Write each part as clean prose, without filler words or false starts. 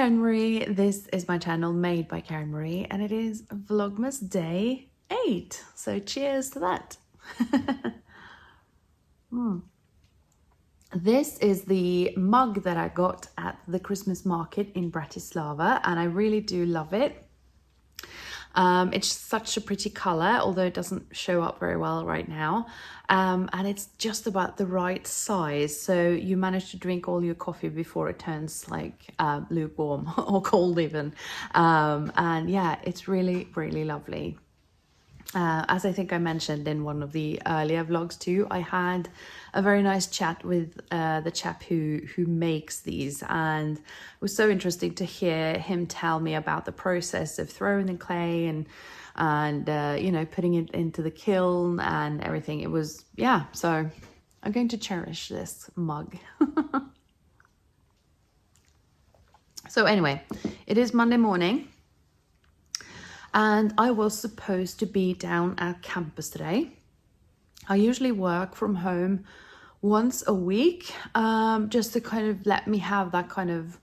Karen Marie. This is my channel made by Karen Marie, and it is Vlogmas day 8. So cheers to that. This is the mug that I got at the Christmas market in Bratislava, and I really do love it. It's such a pretty color, although it doesn't show up very well right now. And it's just about the right size. So you manage to drink all your coffee before it turns like lukewarm or cold even. And yeah, it's really, really lovely. As I think I mentioned in one of the earlier vlogs too, I had a very nice chat with the chap who makes these, and it was so interesting to hear him tell me about the process of throwing the clay and you know, putting it into the kiln and everything. It was, yeah, so I'm going to cherish this mug. So anyway, it is Monday morning. And I was supposed to be down at campus today. I usually work from home once a week, just to kind of let me have that kind of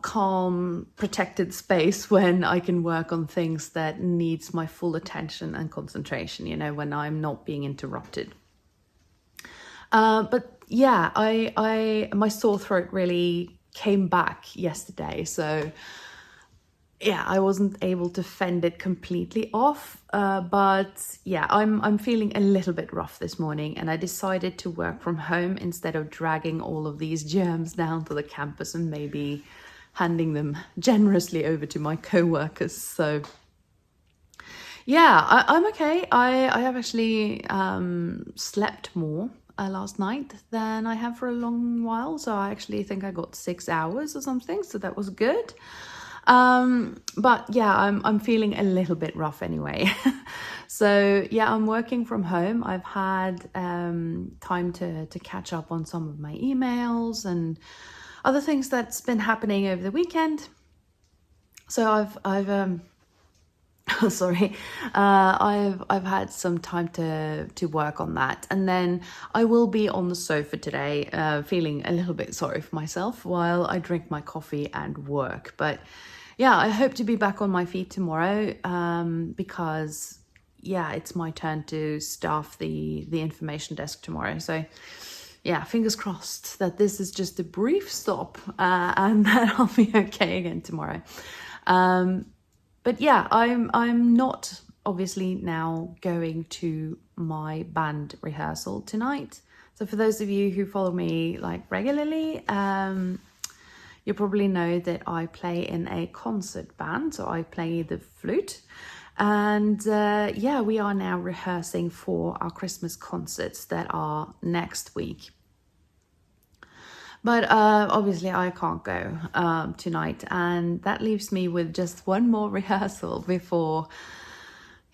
calm, protected space when I can work on things that needs my full attention and concentration, you know, when I'm not being interrupted. But yeah, my sore throat really came back yesterday, so yeah, I wasn't able to fend it completely off, but yeah, I'm feeling a little bit rough this morning, and I decided to work from home instead of dragging all of these germs down to the campus and maybe handing them generously over to my co-workers. So yeah, I'm okay. I have actually slept more last night than I have for a long while, so I actually think I got 6 hours or something, so that was good. But yeah, I'm feeling a little bit rough anyway. So yeah, I'm working from home. I've had time to catch up on some of my emails and other things that's been happening over the weekend. So I've sorry, I've had some time to work on that, and then I will be on the sofa today, feeling a little bit sorry for myself while I drink my coffee and work. But yeah, I hope to be back on my feet tomorrow, because yeah, it's my turn to staff the information desk tomorrow. So yeah, fingers crossed that this is just a brief stop, and that I'll be okay again tomorrow. But yeah, I'm not obviously now going to my band rehearsal tonight. So for those of you who follow me like regularly, you probably know that I play in a concert band. So I play the flute, and yeah, we are now rehearsing for our Christmas concerts that are next week. But obviously I can't go tonight, and that leaves me with just one more rehearsal before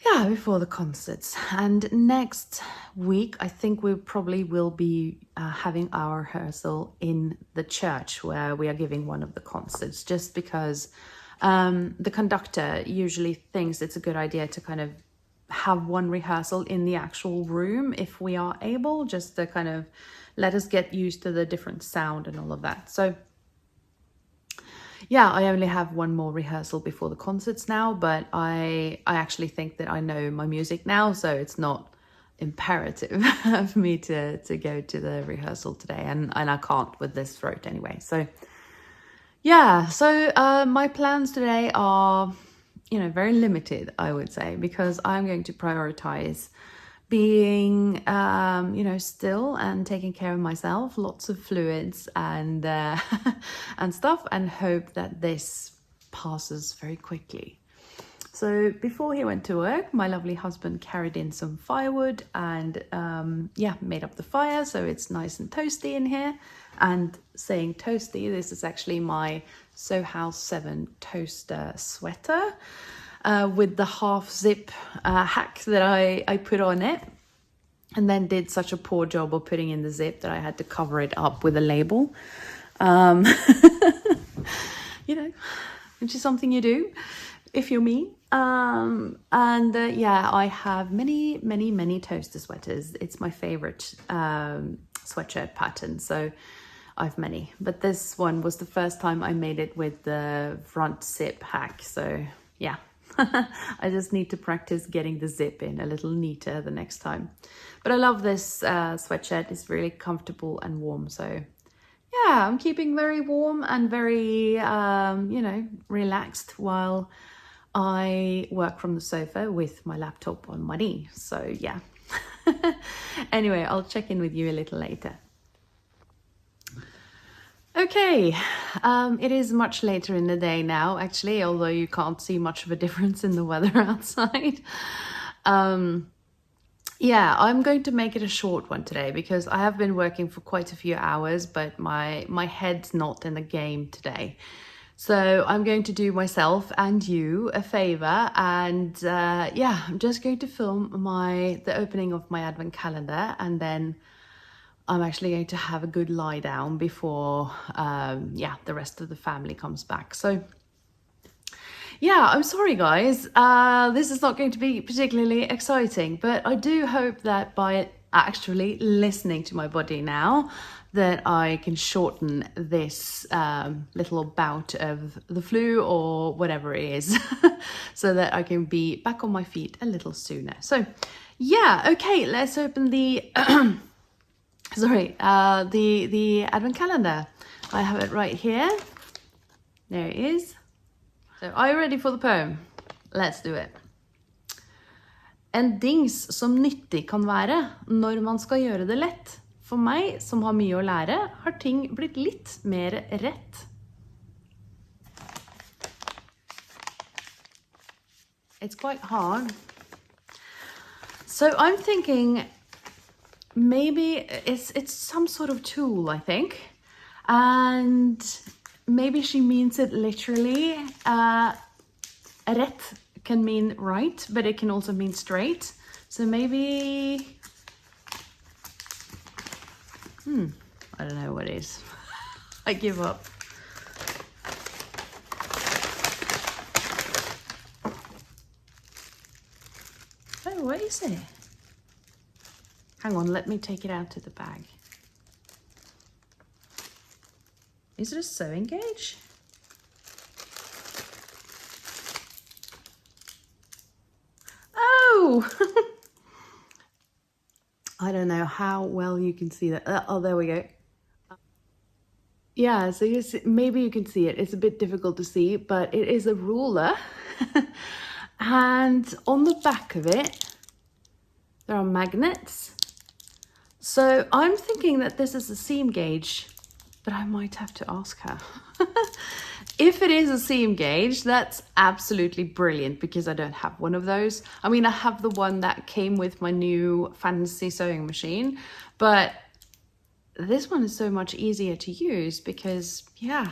the concerts. And next week, I think we probably will be having our rehearsal in the church where we are giving one of the concerts, just because the conductor usually thinks it's a good idea to kind of have one rehearsal in the actual room if we are able, just to kind of let us get used to the different sound and all of that. So yeah, I only have one more rehearsal before the concerts now, but I actually think that I know my music now, so it's not imperative for me to go to the rehearsal today, and I can't with this throat anyway. So yeah, so my plans today are, you know, very limited, I would say, because I'm going to prioritize being, you know, still and taking care of myself, lots of fluids and and stuff, and hope that this passes very quickly. So before he went to work, my lovely husband carried in some firewood and yeah, made up the fire, so it's nice and toasty in here. And saying toasty, this is actually my Soho House 7 toaster sweater, with the half zip hack that I put on it, and then did such a poor job of putting in the zip that I had to cover it up with a label. You know, which is something you do if you're me. And yeah, I have many toaster sweaters. It's my favorite sweatshirt pattern. So I've many, but this one was the first time I made it with the front zip hack. So yeah, I just need to practice getting the zip in a little neater the next time. But I love this sweatshirt. It's really comfortable and warm. So yeah, I'm keeping very warm and very, you know, relaxed while I work from the sofa with my laptop on my knee. So yeah. Anyway, I'll check in with you a little later. Okay, it is much later in the day now, actually, although you can't see much of a difference in the weather outside. Yeah, I'm going to make it a short one today because I have been working for quite a few hours, but my head's not in the game today. So I'm going to do myself and you a favor, and yeah, I'm just going to film the opening of my advent calendar, and then I'm actually going to have a good lie down before yeah, the rest of the family comes back. So yeah, I'm sorry guys, this is not going to be particularly exciting, but I do hope that by actually listening to my body now, that I can shorten this little bout of the flu or whatever it is, so that I can be back on my feet a little sooner. So yeah, okay, let's open the, sorry, the advent calendar. I have it right here. There it is. So are you ready for the poem? Let's do it. En dings som nyttig kan være når man skal gjøre det lett. For meg, som har mye å lære, har ting blitt litt mer rett. It's quite hard. So I'm thinking maybe it's some sort of tool, I think. And maybe she means it literally. Rett can mean right, but it can also mean straight. So maybe... I don't know what it is. I give up. Oh, what is it? Hang on, let me take it out of the bag. Is it a sewing gauge? Oh! I don't know how well you can see that. Oh, there we go. Yeah, so maybe you can see it. It's a bit difficult to see, but it is a ruler. And on the back of it, there are magnets. So I'm thinking that this is a seam gauge, but I might have to ask her. If it is a seam gauge, that's absolutely brilliant because I don't have one of those. I mean, I have the one that came with my new fancy sewing machine, but this one is so much easier to use because, yeah.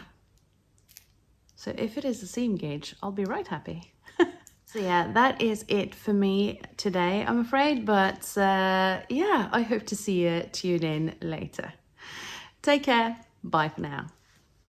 So if it is a seam gauge, I'll be right happy. So yeah, that is it for me today, I'm afraid. But yeah, I hope to see you tune in later. Take care. Bye for now.